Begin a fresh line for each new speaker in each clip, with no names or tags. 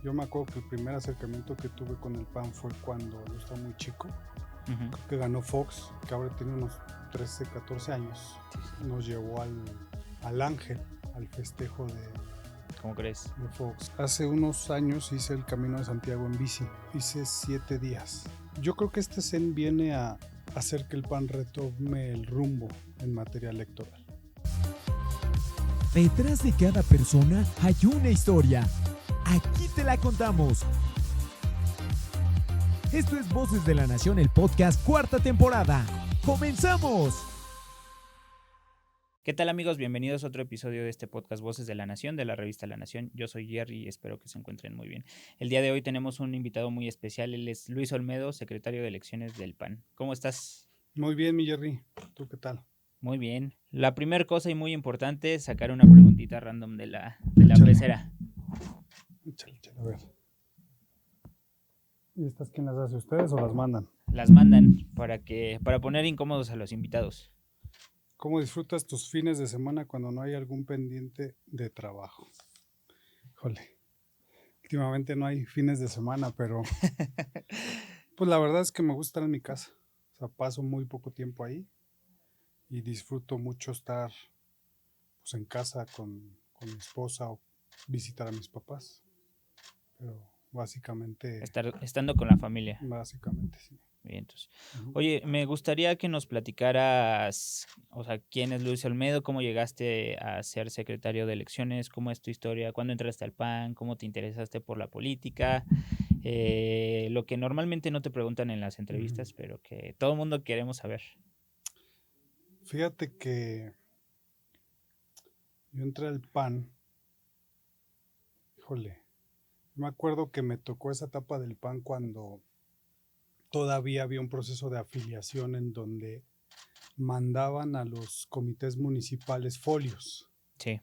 Yo me acuerdo que el primer acercamiento que tuve con el PAN fue cuando yo estaba muy chico.
Ujú.
Creo que ganó Fox, que ahora tiene unos 13, 14 años. Nos llevó al Ángel, al festejo
¿Cómo crees?
de Fox. Hace unos años hice el Camino de Santiago en bici. Hice 7 días. Yo creo que este CEN viene a hacer que el PAN retome el rumbo en materia electoral.
Detrás de cada persona hay una historia. Aquí te la contamos. Esto es Voces de la Nación, el podcast, cuarta temporada. ¡Comenzamos!
¿Qué tal, amigos? Bienvenidos a otro episodio de este podcast Voces de la Nación, de la revista La Nación. Yo soy Jerry y espero que se encuentren muy bien. El día de hoy tenemos un invitado muy especial. Él es Luis Olmedo, secretario de elecciones del PAN. ¿Cómo estás?
Muy bien, mi Jerry. ¿Tú qué tal?
Muy bien. La primera cosa y muy importante es sacar una preguntita random de la
Échale.
pecera.
Échale, a ver. ¿Y estas quién las hace, ustedes o las mandan?
Las mandan para poner incómodos a los invitados.
¿Cómo disfrutas tus fines de semana cuando no hay algún pendiente de trabajo? Híjole, últimamente no hay fines de semana, pero pues la verdad es que me gusta estar en mi casa. O sea, paso muy poco tiempo ahí y disfruto mucho estar pues, en casa con mi esposa o visitar a mis papás. Pero básicamente
Estando con la familia.
Básicamente sí.
Bien, entonces.
Uh-huh.
Oye, me gustaría que nos platicaras, o sea, quién es Luis Olmedo, cómo llegaste a ser secretario de elecciones, cómo es tu historia, cuándo entraste al PAN, cómo te interesaste por la política, lo que normalmente no te preguntan en las entrevistas, pero que todo el mundo queremos saber.
Fíjate que yo entré al PAN, híjole, me acuerdo que me tocó esa etapa del PAN cuando todavía había un proceso de afiliación en donde mandaban a los comités municipales folios.
Sí.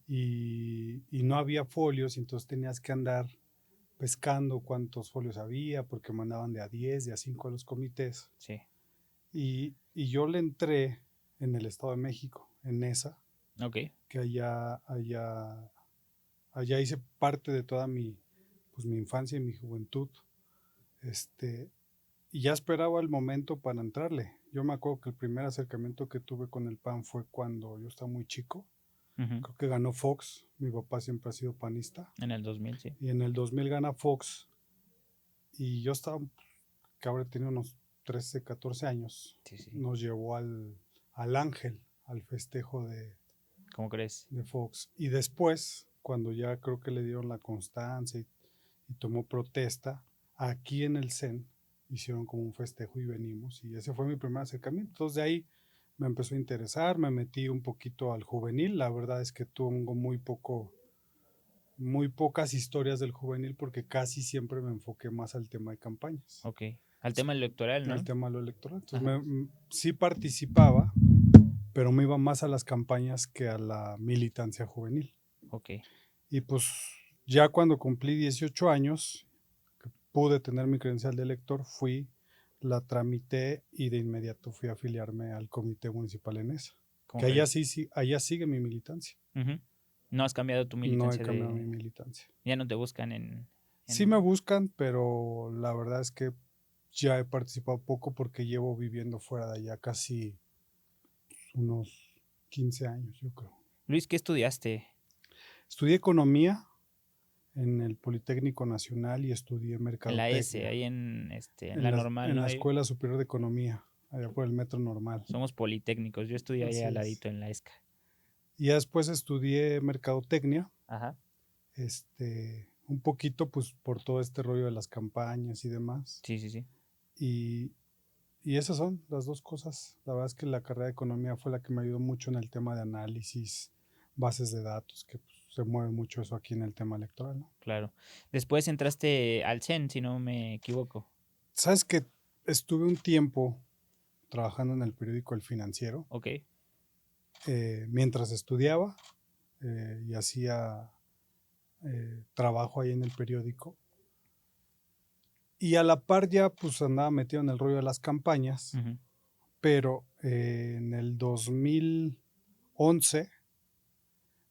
Y no había folios, y entonces tenías que andar pescando cuántos folios había, porque mandaban de a 10, de a 5 a los comités.
Sí.
Y yo le entré en el Estado de México, en esa,
Ok.
que allá hice parte de toda mi infancia y mi juventud. Y ya esperaba el momento para entrarle. Yo me acuerdo que el primer acercamiento que tuve con el PAN fue cuando yo estaba muy chico.
Uh-huh.
Creo que ganó Fox. Mi papá siempre ha sido panista.
En el 2000, sí.
Y en el 2000 gana Fox. Y yo estaba, que ahora tenía unos 13, 14 años.
Sí.
Nos llevó al Ángel, al festejo
¿Cómo crees?
de Fox. Y después, cuando ya creo que le dieron la constancia y tomó protesta, aquí en el CEN hicieron como un festejo y venimos. Y ese fue mi primer acercamiento. Entonces de ahí me empezó a interesar, me metí un poquito al juvenil. La verdad es que tengo muy pocas historias del juvenil porque casi siempre me enfoqué más al tema de campañas.
Ok. Al tema electoral, ¿no?
Al tema de lo electoral. Entonces sí participaba, pero me iba más a las campañas que a la militancia juvenil.
Ok.
Y pues ya cuando cumplí 18 años, pude tener mi credencial de elector, la tramité y de inmediato fui a afiliarme al comité municipal en esa. Que allá sigue mi militancia.
Uh-huh. ¿No has cambiado tu militancia?
No he cambiado mi militancia.
¿Ya no te buscan en...?
Sí me buscan, pero la verdad es que ya he participado poco porque llevo viviendo fuera de allá casi unos 15 años, yo creo.
Luis, ¿qué estudiaste?
Estudié economía en el Politécnico Nacional y estudié mercadotecnia.
En la S, ahí en la normal.
En
¿no?
la Escuela Superior de Economía, allá por el Metro Normal.
Somos politécnicos, yo estudié ahí al ladito en la ESCA.
Y ya después estudié mercadotecnia.
Ajá.
Un poquito pues por todo este rollo de las campañas y demás.
Sí.
Y esas son las dos cosas. La verdad es que la carrera de economía fue la que me ayudó mucho en el tema de análisis, bases de datos, que pues, se mueve mucho eso aquí en el tema electoral, ¿no?
Claro. Después entraste al CEN, si no me equivoco.
¿Sabes que estuve un tiempo trabajando en el periódico El Financiero?
Ok.
Mientras estudiaba y hacía trabajo ahí en el periódico. Y a la par ya pues andaba metido en el rollo de las campañas, uh-huh. Pero en el 2011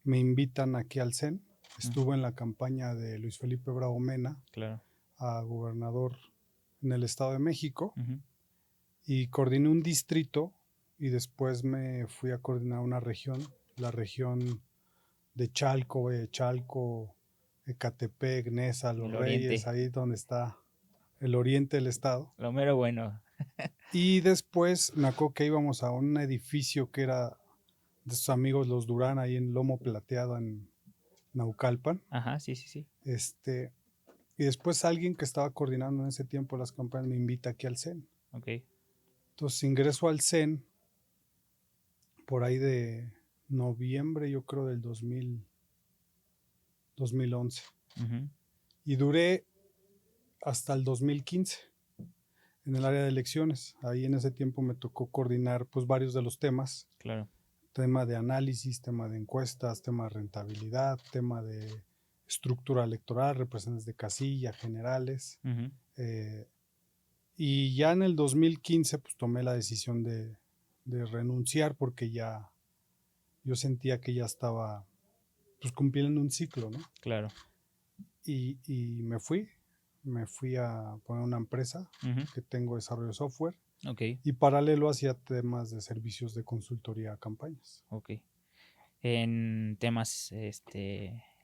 me invitan aquí al CEN Estuve en la campaña de Luis Felipe Bravo Mena
Claro.
a gobernador en el Estado de México
Ujú.
y coordiné un distrito y después me fui a coordinar una región, la región de Chalco, Ecatepec, Nesa, Los
El
Reyes,
oriente.
ahí donde está el oriente del estado.
Lo mero bueno.
Y después me acuerdo que íbamos a un edificio que era de sus amigos los Durán, ahí en Lomo Plateado, en Naucalpan.
Ajá, sí, sí, sí.
Y después alguien que estaba coordinando en ese tiempo las campañas me invita aquí al CEN.
Ok.
Entonces ingreso al CEN por ahí de noviembre, yo creo, del 2011.
Ujú.
Y duré hasta el 2015 en el área de elecciones. Ahí en ese tiempo me tocó coordinar pues varios de los temas.
Claro.
Tema de análisis, tema de encuestas, tema de rentabilidad, tema de estructura electoral, representantes de casilla, generales.
Ujú.
Y ya en el 2015 pues tomé la decisión de renunciar porque ya yo sentía que ya estaba pues cumpliendo un ciclo, ¿no?
Claro.
Y me fui a poner una empresa
Ujú.
que tengo desarrollo de software
Ok.
y paralelo hacía temas de servicios de consultoría a campañas.
Ok. En temas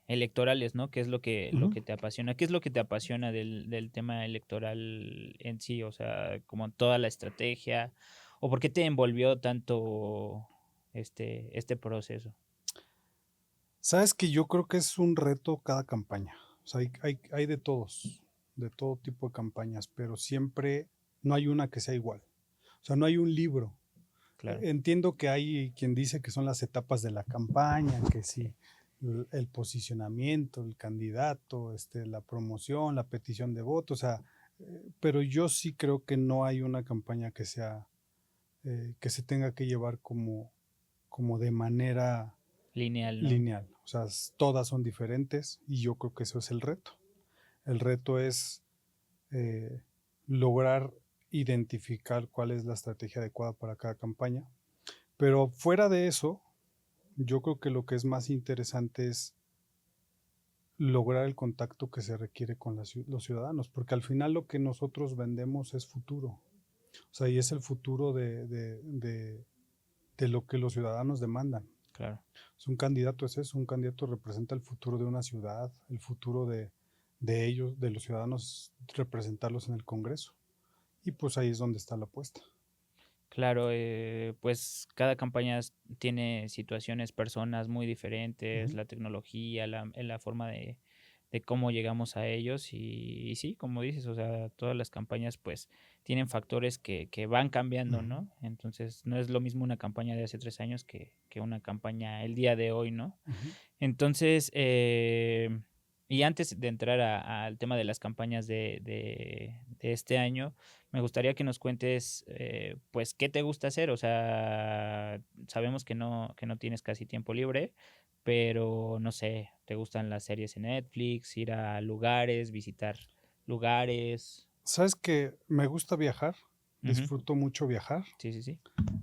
electorales, ¿no? ¿Qué es lo
Ujú.
que te apasiona? ¿Qué es lo que te apasiona del tema electoral en sí? O sea, como toda la estrategia. ¿O por qué te envolvió tanto este proceso?
Sabes que yo creo que es un reto cada campaña. O sea, hay de todos, de todo tipo de campañas, pero siempre no hay una que sea igual. O sea, no hay un libro.
Claro.
Entiendo que hay quien dice que son las etapas de la campaña, que sí, el posicionamiento, el candidato, la promoción, la petición de voto, o sea, pero yo sí creo que no hay una campaña que sea, que se tenga que llevar como de manera
Lineal, ¿no?
lineal. O sea, todas son diferentes y yo creo que eso es el reto. El reto es eh, lograr identificar cuál es la estrategia adecuada para cada campaña. Pero fuera de eso, yo creo que lo que es más interesante es lograr el contacto que se requiere con los ciudadanos, porque al final lo que nosotros vendemos es futuro. O sea, y es el futuro de lo que los ciudadanos demandan.
Claro.
Un candidato es eso, un candidato representa el futuro de una ciudad, el futuro de ellos, de los ciudadanos, representarlos en el Congreso. Y pues ahí es donde está la apuesta.
Claro, pues cada campaña tiene situaciones, personas muy diferentes,
Ujú.
la tecnología, la forma de cómo llegamos a ellos y sí, como dices, o sea, todas las campañas pues tienen factores que van cambiando,
Ujú.
¿no? Entonces no es lo mismo una campaña de hace 3 años que una campaña el día de hoy, ¿no?
Ujú.
Entonces, y antes de entrar al tema de las campañas de este año, me gustaría que nos cuentes, pues, ¿qué te gusta hacer? O sea, sabemos que no tienes casi tiempo libre, pero no sé, ¿te gustan las series en Netflix, ir a lugares, visitar lugares?
Sabes que me gusta viajar,
Ujú.
disfruto mucho viajar.
Sí, sí, sí.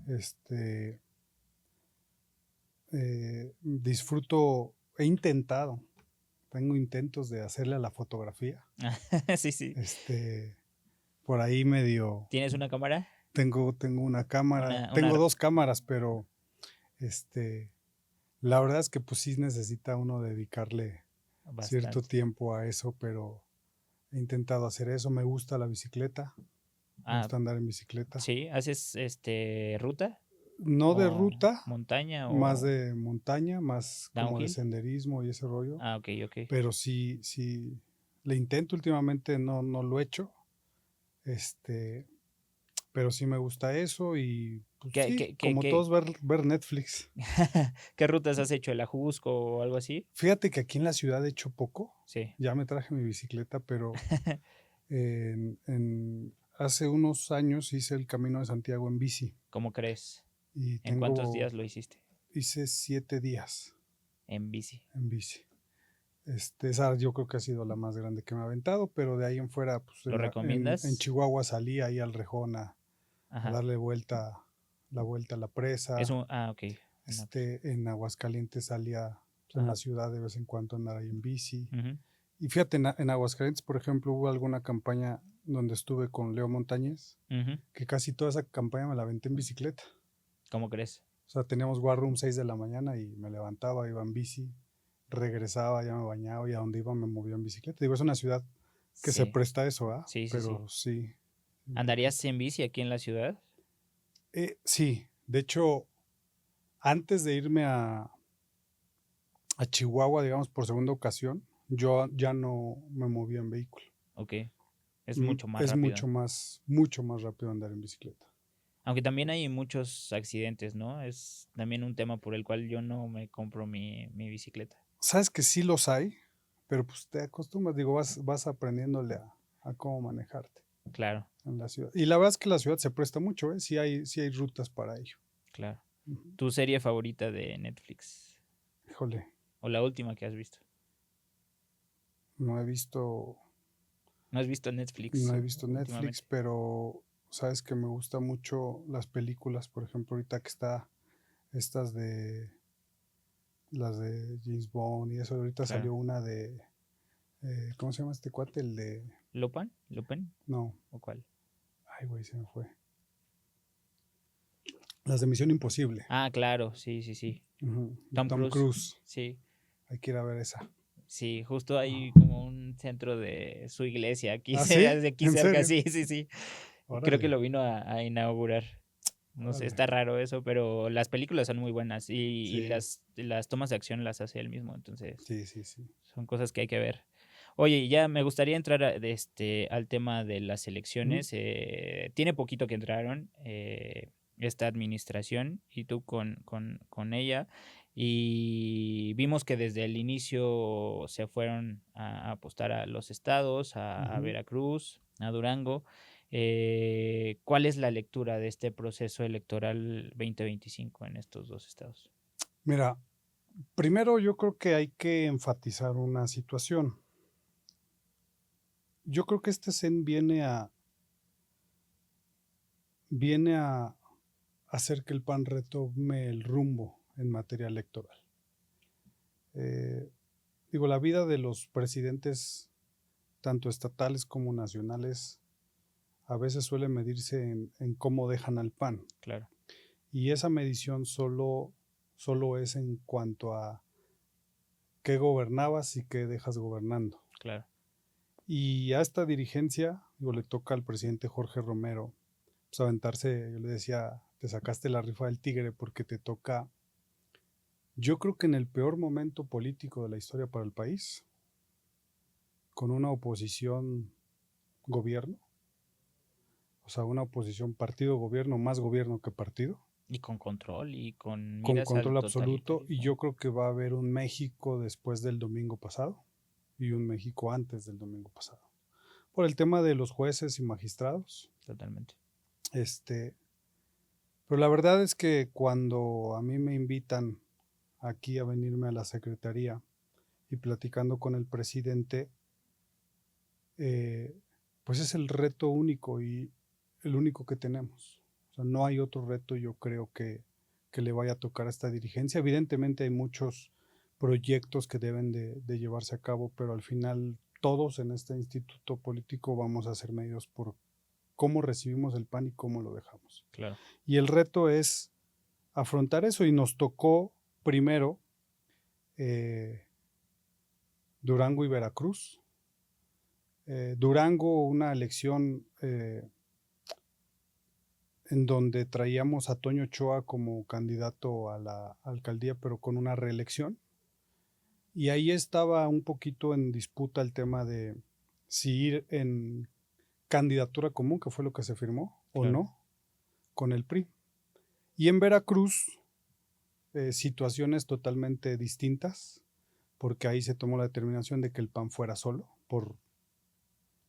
Este, disfruto, he intentado, tengo intentos de hacerle a la fotografía.
Sí, sí.
Por ahí medio,
¿Tienes una cámara?
tengo una cámara,
Una
tengo dos cámaras, pero este, la verdad es que pues sí necesita uno dedicarle cierto
bastante.
tiempo a eso, pero he intentado hacer eso. Me gusta la bicicleta, me
Ah,
gusta andar en bicicleta.
sí, ¿haces ruta?
No de
¿O
ruta,
montaña
más
o
de montaña, más como de
downhill?
senderismo y ese rollo.
Ah, ok, ok.
Pero sí, le intento últimamente, no lo he hecho. Este, pero sí me gusta eso y pues
¿Qué,
sí,
qué, qué,
como
qué,
todos ver Netflix.
qué rutas has hecho? ¿El Ajusco o algo así?
Fíjate que aquí en la ciudad he hecho poco.
Sí.
Ya me traje mi bicicleta, pero hace unos años hice el Camino de Santiago en bici
¿Cómo crees?
y
¿En cuántos días lo hiciste?
hice 7 días
En bici.
en bici. Esa yo creo que ha sido la más grande que me ha aventado, pero de ahí en fuera, pues
¿Lo
en
recomiendas?
Chihuahua salí ahí al Rejón a
Ajá.
darle la vuelta a la presa.
Ok.
En Aguascalientes salí a En
Ajá.
la ciudad de vez en cuando andar ahí en bici.
Ujú.
Y fíjate, en Aguascalientes, por ejemplo, hubo alguna campaña donde estuve con Leo Montañez,
Ujú.
que casi toda esa campaña me la aventé en bicicleta.
¿Cómo crees?
O sea, teníamos War Room 6 de la mañana y me levantaba, iba en bici, regresaba, ya me bañaba y a donde iba me movía en bicicleta. Digo, es una ciudad que se
Sí,
presta a eso, ¿ah?
sí, sí,
Pero sí.
¿Andarías en bici aquí en la ciudad?
Sí, de hecho, antes de irme a Chihuahua, digamos, por segunda ocasión, yo ya no me movía en vehículo.
Ok. Es mucho más
Es
rápido.
mucho más rápido andar en bicicleta.
Aunque también hay muchos accidentes, ¿no? Es también un tema por el cual yo no me compro mi bicicleta.
Sabes que sí los hay, pero pues te acostumbras, digo, vas aprendiéndole a cómo manejarte
Claro,
en la ciudad. Y la verdad es que la ciudad se presta mucho, ¿eh? Sí hay rutas para ello.
claro.
Ujú.
¿Tu serie favorita de Netflix?
Híjole,
¿O la última que has visto?
no he visto,
¿No has visto Netflix
no he visto Netflix,
últimamente?
pero sabes que me gustan mucho las películas, por ejemplo, ahorita que está estas de las de James Bond y eso, ahorita
Claro.
salió una de, ¿cómo se llama este cuate? El de,
¿Lopan? ¿Lopen?
no,
¿O cuál?
ay güey, se me fue. Las de Misión Imposible.
Ah, claro, sí, sí, sí.
Ujú.
Tom
Tom
Cruise.
Cruise.
Sí,
Hay que ir a ver esa.
sí, justo hay como un centro de su iglesia aquí,
¿Ah, sí?
aquí
¿En
cerca,
serio?
sí, sí, sí. Creo que
Órale,
lo vino a inaugurar. No sé,
órale.
está raro eso, pero las películas son muy buenas y
Sí,
las tomas de acción las hace él mismo, entonces
sí, sí, sí.
son cosas que hay que ver. Oye, y ya me gustaría entrar al tema de las
Ujú.
elecciones. Tiene poquito que entraron esta administración y tú con ella. Y vimos que desde el inicio se fueron a apostar a los estados, a
Ujú.
Veracruz, a Durango. ¿Cuál es la lectura de este proceso electoral 2025 en estos dos estados?
Mira, primero yo creo que hay que enfatizar una situación. Yo creo que este CEN viene a hacer que el PAN retome el rumbo en materia electoral. Digo, la vida de los presidentes, tanto estatales como nacionales, a veces suele medirse en cómo dejan al PAN.
Claro,
Y esa medición solo es en cuanto a qué gobernabas y qué dejas gobernando.
claro.
Y a esta dirigencia, digo, le toca al presidente Jorge Romero, pues aventarse, yo le decía, te sacaste la rifa del tigre porque te toca, yo creo que en el peor momento político de la historia para el país, con una oposición gobierno, o sea, una oposición partido gobierno, más gobierno que partido,
Y con control y con
con
miras al
control absoluto, y
totalitarismo.
yo creo que va a haber un México después del domingo pasado y un México antes del domingo pasado. Por el tema de los jueces y magistrados.
Totalmente.
Pero la verdad es que cuando a mí me invitan aquí a venirme a la secretaría y platicando con el presidente, pues es el reto único y el único que tenemos. O sea, no hay otro reto, yo creo que le vaya a tocar a esta dirigencia. Evidentemente hay muchos proyectos que deben de llevarse a cabo, pero al final todos en este instituto político vamos a ser medidos por cómo recibimos el PAN y cómo lo dejamos.
Claro.
Y el reto es afrontar eso y nos tocó primero Durango y Veracruz. Durango, una elección en donde traíamos a Toño Ochoa como candidato a la alcaldía, pero con una reelección. Y ahí estaba un poquito en disputa el tema de si ir en candidatura común, que fue lo que se firmó, o
Claro.
no, con el PRI. Y en Veracruz, situaciones totalmente distintas, porque ahí se tomó la determinación de que el PAN fuera solo, por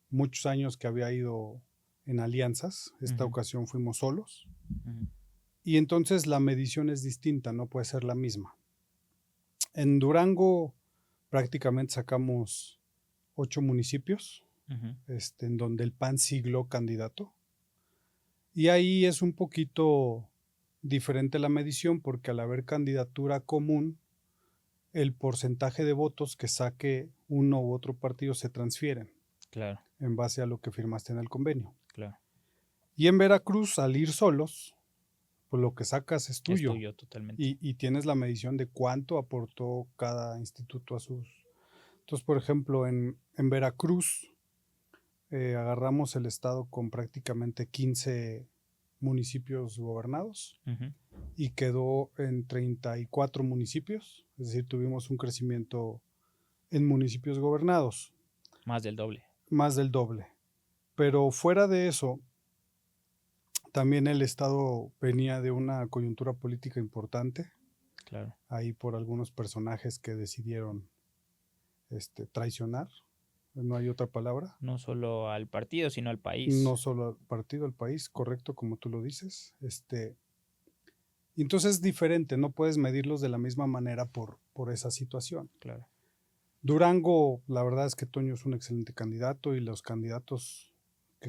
muchos años que había ido en alianzas. Esta ocasión fuimos solos. Y entonces la medición es distinta, no puede ser la misma. En Durango prácticamente sacamos 8 municipios, en donde el PAN sigló candidato. Y ahí es un poquito diferente la medición, porque al haber candidatura común, el porcentaje de votos que saque uno u otro partido se transfieren
Claro,
en base a lo que firmaste en el convenio.
claro.
Y en Veracruz, al ir solos, pues lo que sacas es
Es
tuyo.
tuyo totalmente.
Y tienes la medición de cuánto aportó cada instituto a sus... Entonces, por ejemplo, en Veracruz agarramos el estado con prácticamente 15 municipios gobernados
Ujú.
y quedó en 34 municipios, es decir, tuvimos un crecimiento en municipios gobernados,
Más del doble.
más del doble. Pero fuera de eso, también el estado venía de una coyuntura política importante,
Claro.
ahí por algunos personajes que decidieron traicionar, no hay otra palabra,
No solo al partido, sino al país.
no solo al partido, al país, correcto, como tú lo dices. Entonces es diferente, no puedes medirlos de la misma manera por esa situación.
Claro.
Durango, la verdad es que Toño es un excelente candidato y los candidatos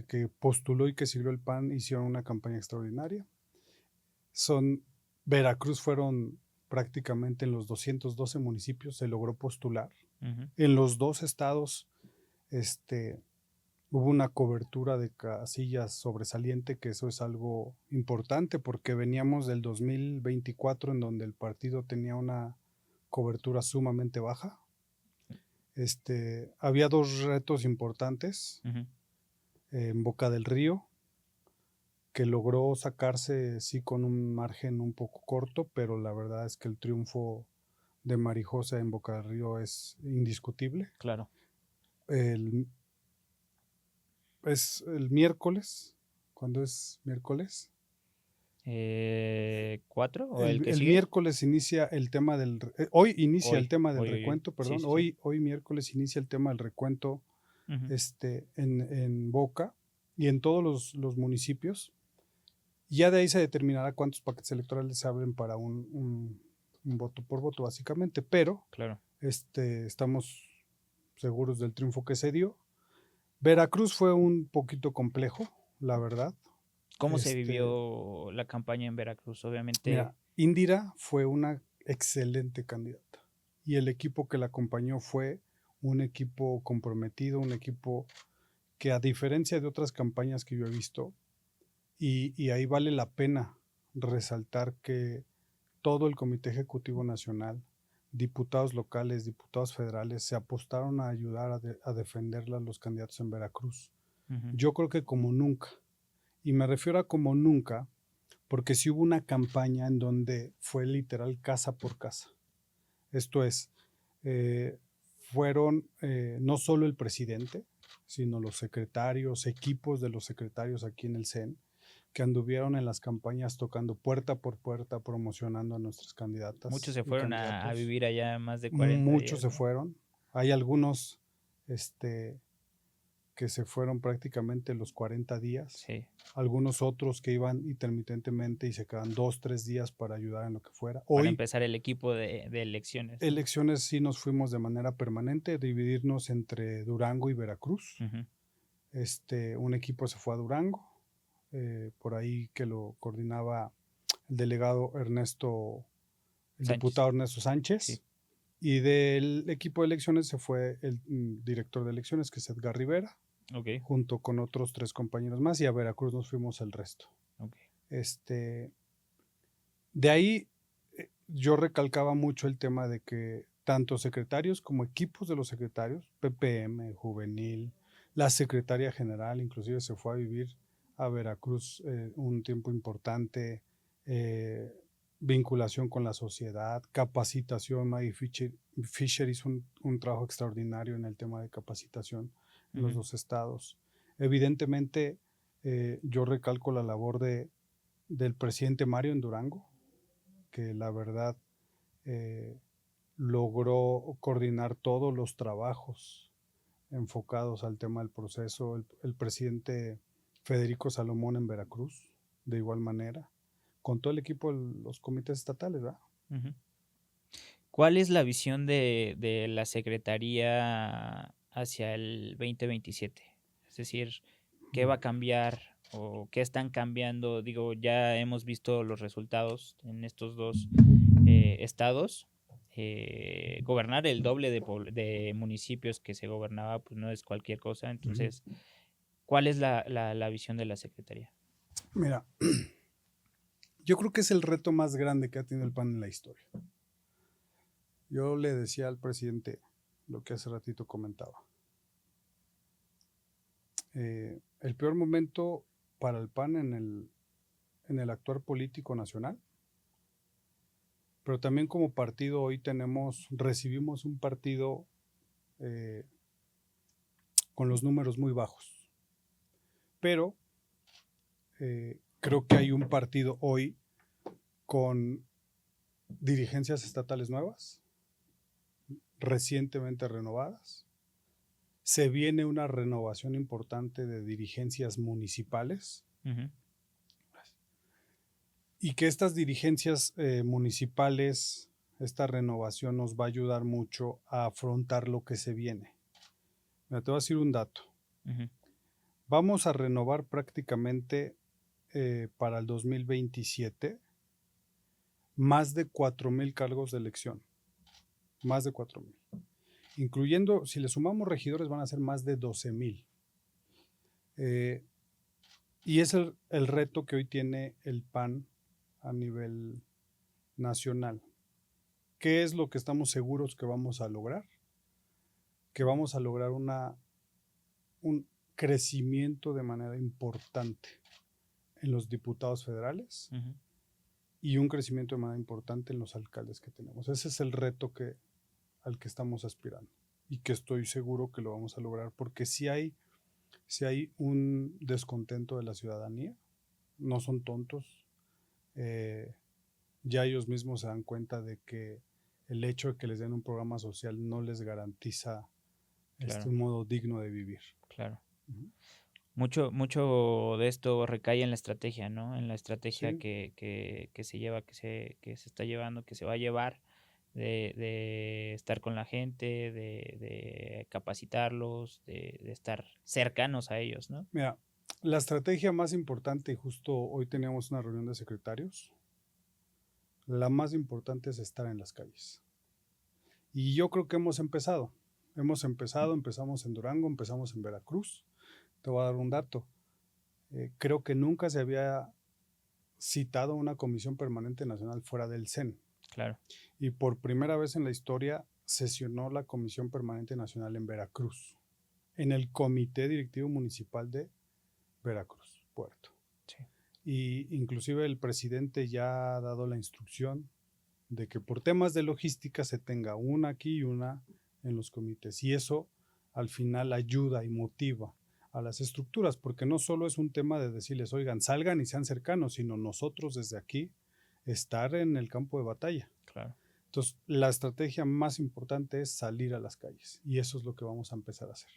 que postuló y que siguió el PAN hicieron una campaña extraordinaria. Veracruz fueron prácticamente en los 212 municipios, se logró postular.
Ujú.
En los dos estados hubo una cobertura de casillas sobresaliente, que eso es algo importante porque veníamos del 2024 en donde el partido tenía una cobertura sumamente baja. Había dos retos importantes
Ujú.
en Boca del Río, que logró sacarse sí con un margen un poco corto, pero la verdad es que el triunfo de Marijosa en Boca del Río es indiscutible.
Claro.
Es el miércoles. ¿Cuándo es miércoles?
4 o el que
El
sigue.
miércoles inicia el tema del... hoy inicia el tema del
hoy.
recuento, perdón.
Sí, sí, sí.
Hoy miércoles inicia el tema del recuento
Ujú.
en Boca y en todos los municipios. Ya de ahí se determinará cuántos paquetes electorales se abren para un voto por voto, básicamente. Pero
Claro.
estamos seguros del triunfo que se dio. Veracruz fue un poquito complejo, la verdad.
¿Cómo se vivió la campaña en Veracruz? Obviamente.
Mira, Indira fue una excelente candidata y el equipo que la acompañó fue un equipo comprometido, un equipo que a diferencia de otras campañas que yo he visto, y ahí vale la pena resaltar que todo el Comité Ejecutivo Nacional, diputados locales, diputados federales, se apostaron a ayudar a defender a los candidatos en Veracruz.
Ujú.
Yo creo que como nunca. Y me refiero a como nunca, porque sí hubo una campaña en donde fue literal casa por casa. Esto es, fueron no solo el presidente, sino los secretarios, equipos de los secretarios aquí en el CEN, que anduvieron en las campañas tocando puerta por puerta, promocionando a nuestras candidatas.
Muchos se fueron a vivir allá más de 40
Muchos
días,
se
¿no?
fueron. Hay algunos que se fueron prácticamente los 40 días.
Sí.
Algunos otros que iban intermitentemente y se quedan 2, 3 días para ayudar en lo que fuera.
Para
Hoy,
empezar el equipo de elecciones, ¿no?
elecciones sí nos fuimos de manera permanente, dividirnos entre Durango y Veracruz.
Ujú.
Un equipo se fue a Durango, por ahí que lo coordinaba el delegado Ernesto, el
Sánchez.
diputado Ernesto Sánchez.
Sí.
Y del equipo de elecciones se fue el director de elecciones, que es Edgar Rivera,
Ok.
junto con otros 3 compañeros más, y a Veracruz nos fuimos el resto.
Ok.
De ahí yo recalcaba mucho el tema de que tanto secretarios como equipos de los secretarios, PPM, Juvenil, la secretaria general inclusive se fue a vivir a Veracruz un tiempo importante, vinculación con la sociedad, capacitación. Maggie Fisher hizo un trabajo extraordinario en el tema de capacitación en los 2 estados. Evidentemente, yo recalco la labor del presidente Mario en Durango, que la verdad logró coordinar todos los trabajos enfocados al tema del proceso. El presidente Federico Salomón en Veracruz, de igual manera, con todo el equipo de los comités estatales, ¿verdad?
Ujú. ¿Cuál es la visión de la Secretaría hacia el 2027? Es decir, ¿qué va a cambiar o qué están cambiando? Digo, ya hemos visto los resultados en estos 2 estados. gobernar el doble de municipios que se gobernaba, pues no es cualquier cosa. Entonces, ¿cuál es la visión de la Secretaría?
Mira, yo creo que es el reto más grande que ha tenido el PAN en la historia. Yo le decía al presidente lo que hace ratito comentaba. El peor momento para el PAN en el actuar político nacional, pero también como partido hoy recibimos un partido con los números muy bajos, pero creo que hay un partido hoy con dirigencias estatales nuevas, recientemente renovadas. Se viene una renovación importante de dirigencias municipales.
Uh-huh.
Y que estas dirigencias municipales, esta renovación nos va a ayudar mucho a afrontar lo que se viene. Mira, te voy a decir un dato.
Uh-huh.
Vamos a renovar prácticamente para el 2027 más de 4,000 cargos de elección. Más de 4,000. Incluyendo, si le sumamos regidores, van a ser más de 12,000. Y es el reto que hoy tiene el PAN a nivel nacional. ¿Qué es lo que estamos seguros que vamos a lograr? Que vamos a lograr un crecimiento de manera importante en los diputados federales
Uh-huh.
y un crecimiento de manera importante en los alcaldes que tenemos. Ese es el reto al que estamos aspirando y que estoy seguro que lo vamos a lograr, porque si hay un descontento de la ciudadanía, no son tontos. Ya ellos mismos se dan cuenta de que el hecho de que les den un programa social no les garantiza un modo digno de vivir.
Claro.
Uh-huh.
Mucho de esto recae en la estrategia, ¿no? En la estrategia
Sí.
que se lleva, que se está llevando, que se va a llevar, de estar con la gente, de capacitarlos, de estar cercanos a ellos, ¿no?
Mira, la estrategia más importante, y justo hoy teníamos una reunión de secretarios, la más importante es estar en las calles. Y yo creo que empezamos en Durango, empezamos en Veracruz. Te voy a dar un dato. Creo que nunca se había citado una comisión permanente nacional fuera del CEN.
Claro.
Y por primera vez en la historia sesionó la comisión permanente nacional en Veracruz, en el Comité Directivo Municipal de Veracruz, Puerto.
Sí.
Y inclusive el presidente ya ha dado la instrucción de que por temas de logística se tenga una aquí y una en los comités. Y eso al final ayuda y motiva a las estructuras, porque no solo es un tema de decirles, oigan, salgan y sean cercanos, sino nosotros desde aquí estar en el campo de batalla.
Claro.
Entonces, la estrategia más importante es salir a las calles y eso es lo que vamos a empezar a hacer.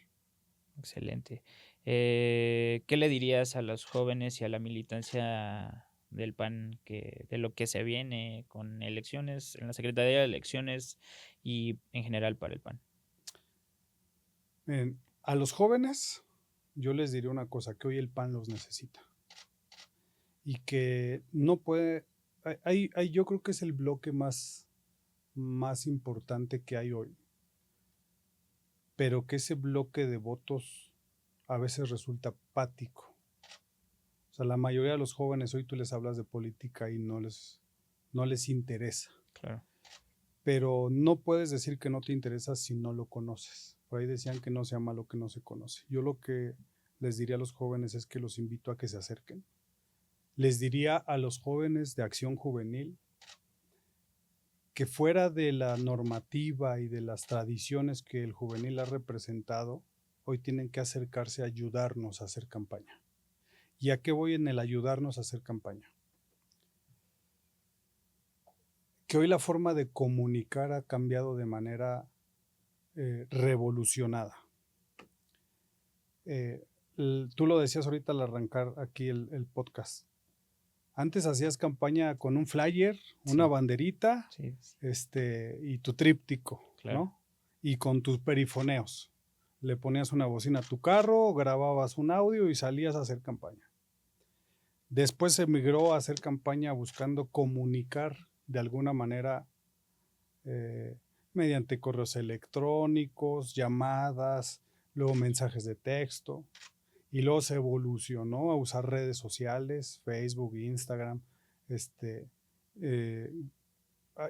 Excelente. ¿Qué le dirías a los jóvenes y a la militancia del PAN de lo que se viene con elecciones en la Secretaría de Elecciones y en general para el PAN?
A los jóvenes yo les diré una cosa, que hoy el PAN los necesita y que no puede, yo creo que es el bloque más importante que hay hoy, pero que ese bloque de votos a veces resulta apático. O sea, la mayoría de los jóvenes hoy tú les hablas de política y no les interesa.
Claro.
Pero no puedes decir que no te interesa si no lo conoces. Por ahí decían que no se ama lo que no se conoce. Yo lo que les diría a los jóvenes es que los invito a que se acerquen. Les diría a los jóvenes de Acción Juvenil que fuera de la normativa y de las tradiciones que el juvenil ha representado, hoy tienen que acercarse a ayudarnos a hacer campaña. ¿Y a qué voy en el ayudarnos a hacer campaña? Que hoy la forma de comunicar ha cambiado de manera revolucionada. Tú lo decías ahorita al arrancar aquí el podcast. Antes hacías campaña con un flyer, una banderita, y tu tríptico, claro, ¿no? Y con tus perifoneos. Le ponías una bocina a tu carro, grababas un audio y salías a hacer campaña. Después se migró a hacer campaña buscando comunicar de alguna manera mediante correos electrónicos, llamadas, luego mensajes de texto, y luego se evolucionó a usar redes sociales, Facebook, Instagram,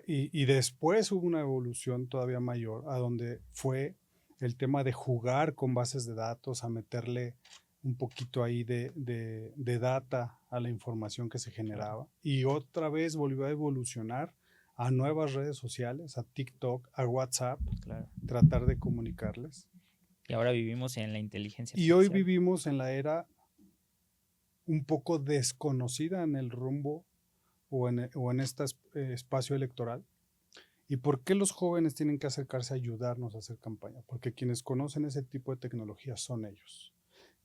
y después hubo una evolución todavía mayor, a donde fue el tema de jugar con bases de datos, a meterle un poquito ahí de data a la información que se generaba, y otra vez volvió a evolucionar a nuevas redes sociales, a TikTok, a WhatsApp,
Claro.
tratar de comunicarles.
Y ahora vivimos en la inteligencia
Y hoy
artificial.
vivimos en la era un poco desconocida en el rumbo o en este espacio electoral. ¿Y por qué los jóvenes tienen que acercarse a ayudarnos a hacer campaña? Porque quienes conocen ese tipo de tecnología son ellos.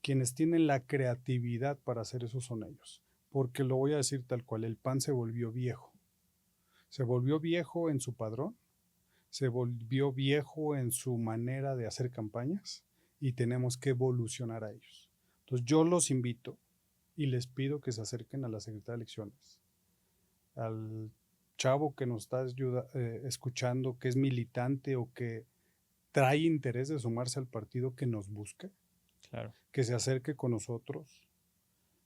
Quienes tienen la creatividad para hacer eso son ellos. Porque lo voy a decir tal cual, el PAN se volvió viejo. Se volvió viejo en su padrón, se volvió viejo en su manera de hacer campañas y tenemos que evolucionar a ellos. Entonces yo los invito y les pido que se acerquen a la Secretaría de Elecciones, al chavo que nos está escuchando, que es militante o que trae interés de sumarse al partido, que nos busque,
Claro.
que se acerque con nosotros,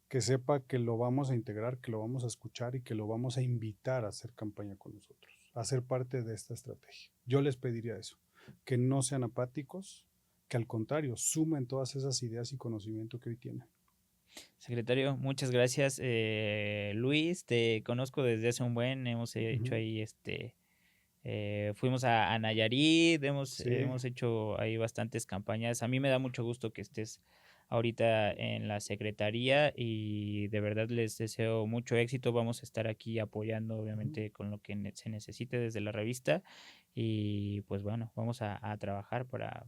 que sepa que lo vamos a integrar, que lo vamos a escuchar y que lo vamos a invitar a hacer campaña con nosotros, a ser parte de esta estrategia. Yo les pediría eso, que no sean apáticos, que al contrario, sumen todas esas ideas y conocimiento que hoy tienen.
Secretario, muchas gracias. Luis, te conozco desde hace un buen, hemos hecho ahí fuimos a Nayarit, hemos hecho ahí bastantes campañas. A mí me da mucho gusto que estés ahorita en la secretaría y de verdad les deseo mucho éxito. Vamos a estar aquí apoyando obviamente con lo que se necesite desde la revista y pues bueno, vamos a trabajar para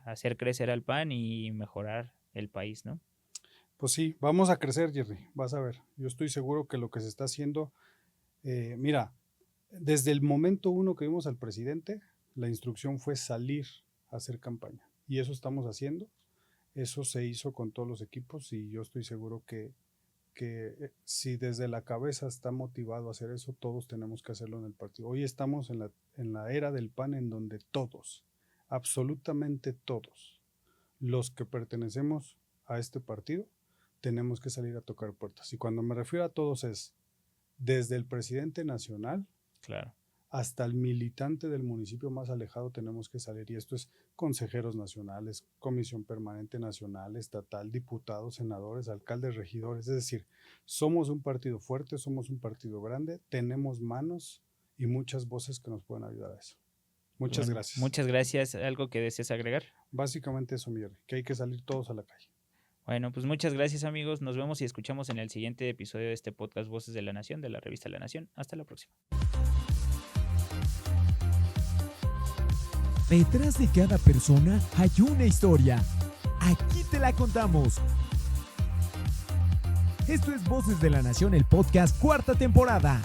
hacer crecer al PAN y mejorar el país, ¿no?
Pues sí, vamos a crecer, Jerry, vas a ver. Yo estoy seguro que lo que se está haciendo, mira, desde el momento uno que vimos al presidente, la instrucción fue salir a hacer campaña. Y eso estamos haciendo. Eso se hizo con todos los equipos y yo estoy seguro que si desde la cabeza está motivado a hacer eso, todos tenemos que hacerlo en el partido. Hoy estamos en la era del PAN en donde todos, absolutamente todos, los que pertenecemos a este partido, tenemos que salir a tocar puertas. Y cuando me refiero a todos es desde el presidente nacional,
claro,
hasta el militante del municipio más alejado tenemos que salir. Y esto es consejeros nacionales, comisión permanente nacional, estatal, diputados, senadores, alcaldes, regidores. Es decir, somos un partido fuerte, somos un partido grande, tenemos manos y muchas voces que nos pueden ayudar a eso. Muchas gracias.
Muchas gracias. ¿Algo que desees agregar?
Básicamente eso, Miguel, que hay que salir todos a la calle.
Bueno, pues muchas gracias, amigos. Nos vemos y escuchamos en el siguiente episodio de este podcast Voces de la Nación, de la revista La Nación. Hasta la próxima.
Detrás de cada persona hay una historia. Aquí te la contamos. Esto es Voces de la Nación, el podcast, 4ª temporada.